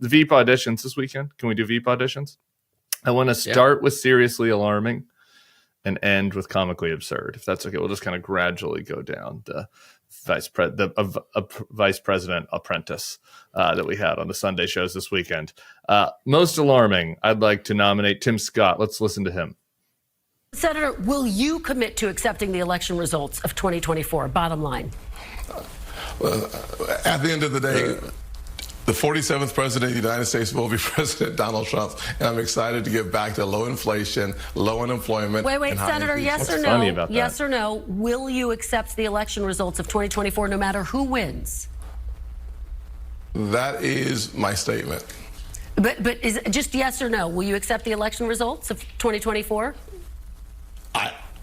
the Veep auditions this weekend. Can we do Veep auditions? I want to start with seriously alarming and end with comically absurd. If that's okay, we'll just kind of gradually go down the vice president apprentice that we had on the Sunday shows this weekend. Most alarming, I'd like to nominate Tim Scott. Let's listen to him. Senator, will you commit to accepting the election results of 2024? Bottom line. Well, at the end of the day, the 47th president of the United States will be President Donald Trump, and I'm excited to get back to low inflation, low unemployment. Wait, Senator, yes or no? Yes or no? Will you accept the election results of 2024 no matter who wins? That is my statement. But is it just yes or no? Will you accept the election results of 2024?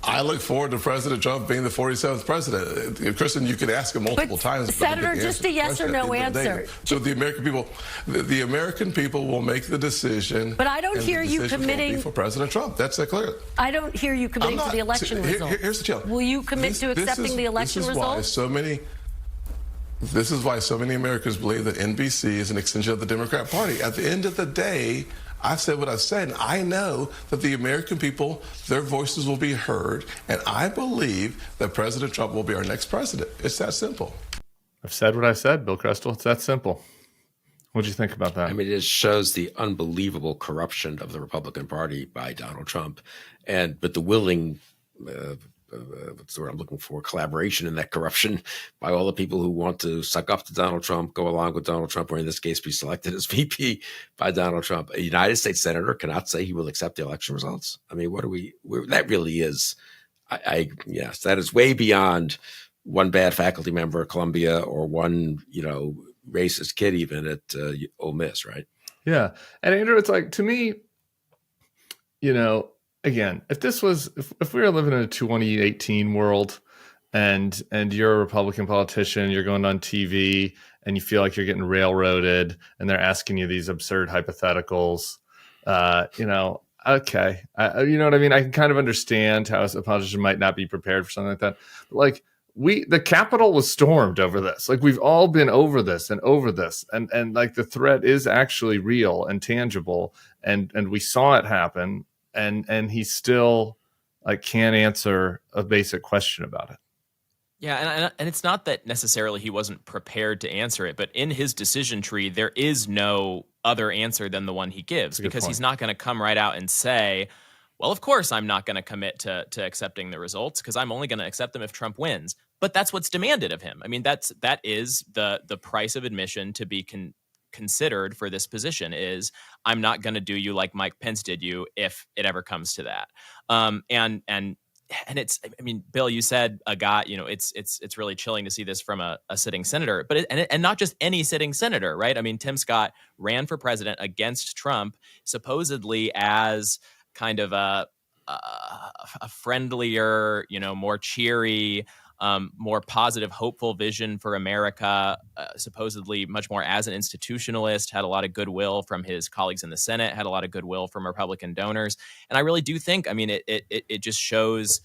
I look forward to President Trump being the 47th president. Kristen, you could ask him multiple times. Senator, just a yes or no answer. So the American people will make the decision. But I don't hear you committing for President Trump. That's clear. I don't hear you committing to the election results. Here's the challenge. Will you commit to accepting the election results? This is why so many Americans believe that NBC is an extension of the Democrat Party. At the end of the day, I've said what I've said, and I know that the American people, their voices will be heard, and I believe that President Trump will be our next president. It's that simple. I've said what I've said, Bill Kristol. It's that simple. What do you think about that? I mean, it shows the unbelievable corruption of the Republican Party by Donald Trump, but the willing what's the word I'm looking for? Collaboration in that corruption by all the people who want to suck up to Donald Trump, go along with Donald Trump, or in this case, be selected as VP by Donald Trump. A United States senator cannot say he will accept the election results. I mean, that really is, yes, that is way beyond one bad faculty member at Columbia or one, racist kid even at Ole Miss, right? Yeah. And Andrew, it's like, to me, again, if we were living in a 2018 world and you're a Republican politician, you're going on TV and you feel like you're getting railroaded and they're asking you these absurd hypotheticals, okay. You know what I mean? I can kind of understand how a politician might not be prepared for something like that. But like the Capitol was stormed over this. Like we've all been over this and like the threat is actually real and tangible and we saw it happen. And he still can't answer a basic question about it. Yeah, and it's not that necessarily he wasn't prepared to answer it, but in his decision tree, there is no other answer than the one he gives because he's not going to come right out and say, well, of course, I'm not going to commit to accepting the results because I'm only going to accept them if Trump wins. But that's what's demanded of him. I mean, that is the price of admission to be considered for this position is I'm not going to do you like Mike Pence did you if it ever comes to that. And it's, I mean, Bill, you said a guy, it's really chilling to see this from a sitting senator, but and not just any sitting senator, right? I mean, Tim Scott ran for president against Trump, supposedly as kind of a friendlier, more cheery, more positive, hopeful vision for America, supposedly much more as an institutionalist, had a lot of goodwill from his colleagues in the Senate, had a lot of goodwill from Republican donors. And I really do think, I mean, it just shows,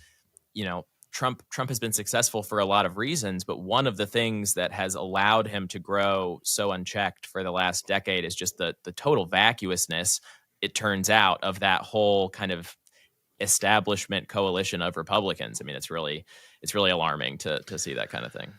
Trump has been successful for a lot of reasons, but one of the things that has allowed him to grow so unchecked for the last decade is just the total vacuousness, it turns out, of that whole kind of establishment coalition of Republicans. I mean, it's really alarming to see that kind of thing.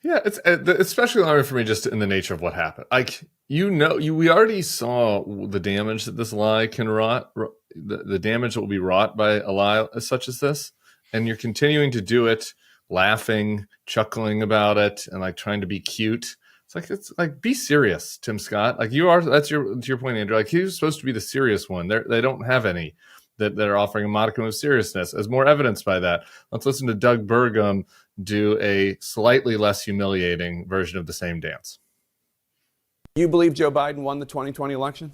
Yeah, it's especially alarming for me just in the nature of what happened. Like, we already saw the damage that this lie can wrought, the damage that will be wrought by a lie such as this, and you're continuing to do it, laughing, chuckling about it, and like trying to be cute. It's like be serious, Tim Scott. Like you are. That's to your point, Andrew. Like he was supposed to be the serious one. They don't have any that are offering a modicum of seriousness, as more evidenced by that. Let's listen to Doug Burgum do a slightly less humiliating version of the same dance. You believe Joe Biden won the 2020 election?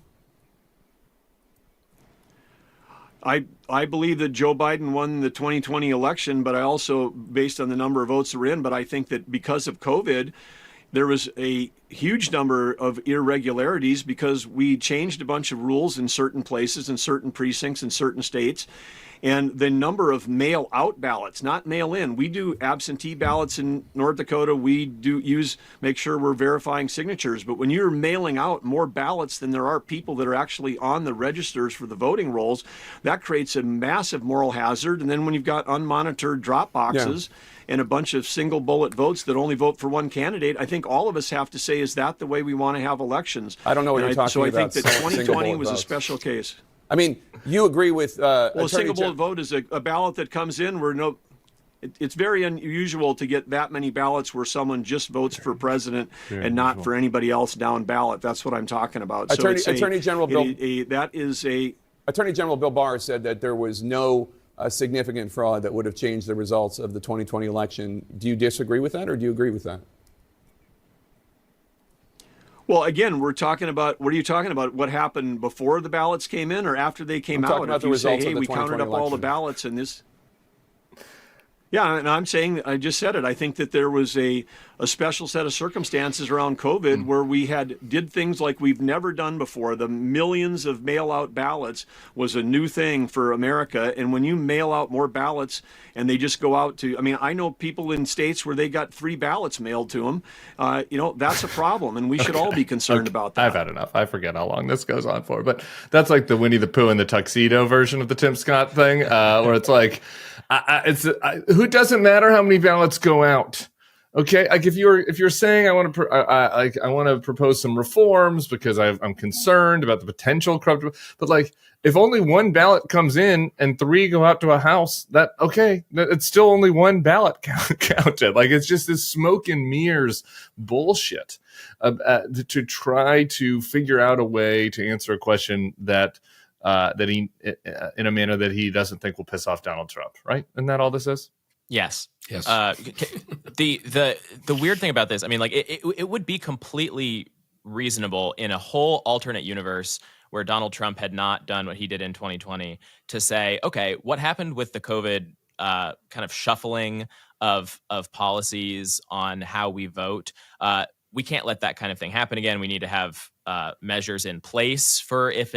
I believe that Joe Biden won the 2020 election, but I also, based on the number of votes that were in, but I think that because of COVID, there was a huge number of irregularities because we changed a bunch of rules in certain places, in certain precincts, in certain states. And the number of mail-out ballots, not mail-in. We do absentee ballots in North Dakota. We do make sure we're verifying signatures. But when you're mailing out more ballots than there are people that are actually on the registers for the voting rolls, that creates a massive moral hazard. And then when you've got unmonitored drop boxes and a bunch of single bullet votes that only vote for one candidate, I think all of us have to say, is that the way we want to have elections? I don't know what you're talking about. So I think that 2020 was a special case. I mean, you agree with well, a single bullet vote is a ballot that comes in where it's very unusual to get that many ballots where someone just votes for president and not for anybody else down ballot. That's what I'm talking about. Attorney General Bill Barr said that there was no significant fraud that would have changed the results of the 2020 election. Do you disagree with that, or do you agree with that? Well, again, we're talking about, what are you talking about? What happened before the ballots came in or after they came out? About the results of the we counted up election. all the ballots and this. Yeah, and I'm saying, I just said it. I think that there was a special set of circumstances around COVID where we did things like we've never done before. The millions of mail-out ballots was a new thing for America. And when you mail out more ballots and they just go out to, I mean, I know people in states where they got 3 ballots mailed to them. That's a problem, and we should all be concerned about that. I've had enough. I forget how long this goes on for, but that's like the Winnie the Pooh and the tuxedo version of the Tim Scott thing, where it's like, who doesn't matter how many ballots go out? Okay, like if you're saying I want to propose some reforms because I'm concerned about the potential corrupt, but like if only 1 ballot comes in and 3 go out to a house, it's still only 1 ballot counted. Like it's just this smoke and mirrors bullshit to try to figure out a way to answer a question that he in a manner that he doesn't think will piss off Donald Trump, right? Isn't that all this is? Yes. Yes. The weird thing about this, I mean, like it would be completely reasonable in a whole alternate universe where Donald Trump had not done what he did in 2020 to say, okay, what happened with the COVID kind of shuffling of policies on how we vote? We can't let that kind of thing happen again. We need to have measures in place for if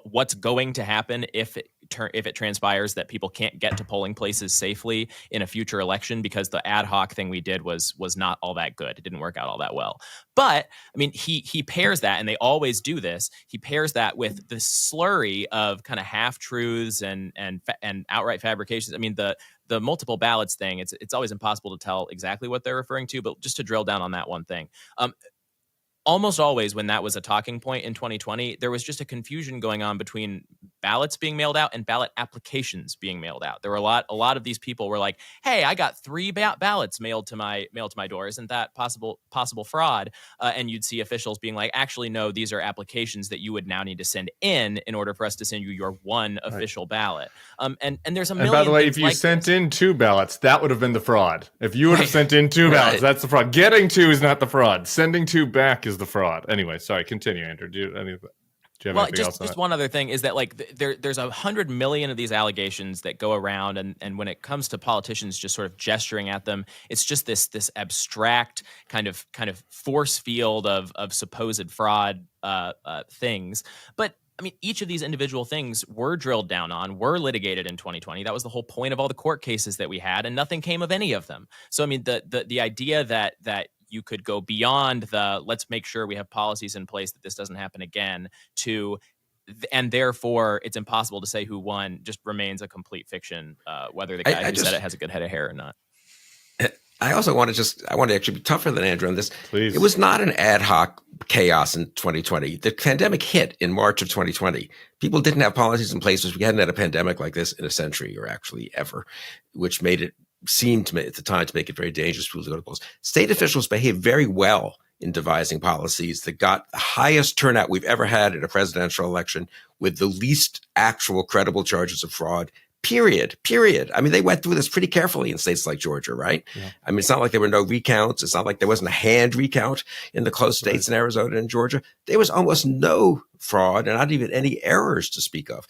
what's going to happen if it transpires that people can't get to polling places safely in a future election, because the ad hoc thing we did was not all that good. It didn't work out all that well. But I mean, he pairs that, and they always do this. He pairs that with the slurry of kind of half truths and outright fabrications. I mean, the multiple ballots thing. It's always impossible to tell exactly what they're referring to, but just to drill down on that one thing. Almost always when that was a talking point in 2020, there was just a confusion going on between ballots being mailed out and ballot applications being mailed out. There were a lot of these people were like, "Hey, I got 3 ballots mailed to my door. Isn't that possible fraud?" And you'd see officials being like, "Actually, no. These are applications that you would now need to send in order for us to send you your 1 official ballot." And there's a million. And by the way, if you sent in 2 ballots, that would have been the fraud. If you would have sent in 2 ballots, that's the fraud. Getting 2 is not the fraud. Sending 2 back is the fraud. Anyway, sorry. Continue, Andrew. Do you have anything else on just one other thing is that like there's 100 million of these allegations that go around, and when it comes to politicians just sort of gesturing at them, it's just this abstract kind of force field of supposed fraud things. But I mean, each of these individual things were drilled down on, were litigated in 2020. That was the whole point of all the court cases that we had, and nothing came of any of them. So I mean, the idea that you could go beyond the let's make sure we have policies in place that this doesn't happen again to, and therefore it's impossible to say who won, just remains a complete fiction, whether the guy who said it has a good head of hair or not. I also want to actually be tougher than Andrew on this. Please. It was not an ad hoc chaos in 2020. The pandemic hit in March of 2020. People didn't have policies in place because we hadn't had a pandemic like this in a century, or actually ever, which made it seemed to me at the time to make it very dangerous for people to go to polls. State officials behaved very well in devising policies that got the highest turnout we've ever had in a presidential election with the least actual credible charges of fraud. Period. I mean, they went through this pretty carefully in states like Georgia, right? Yeah. I mean, it's not like there were no recounts. It's not like there wasn't a hand recount in the close states in Arizona and Georgia. There was almost no fraud and not even any errors to speak of.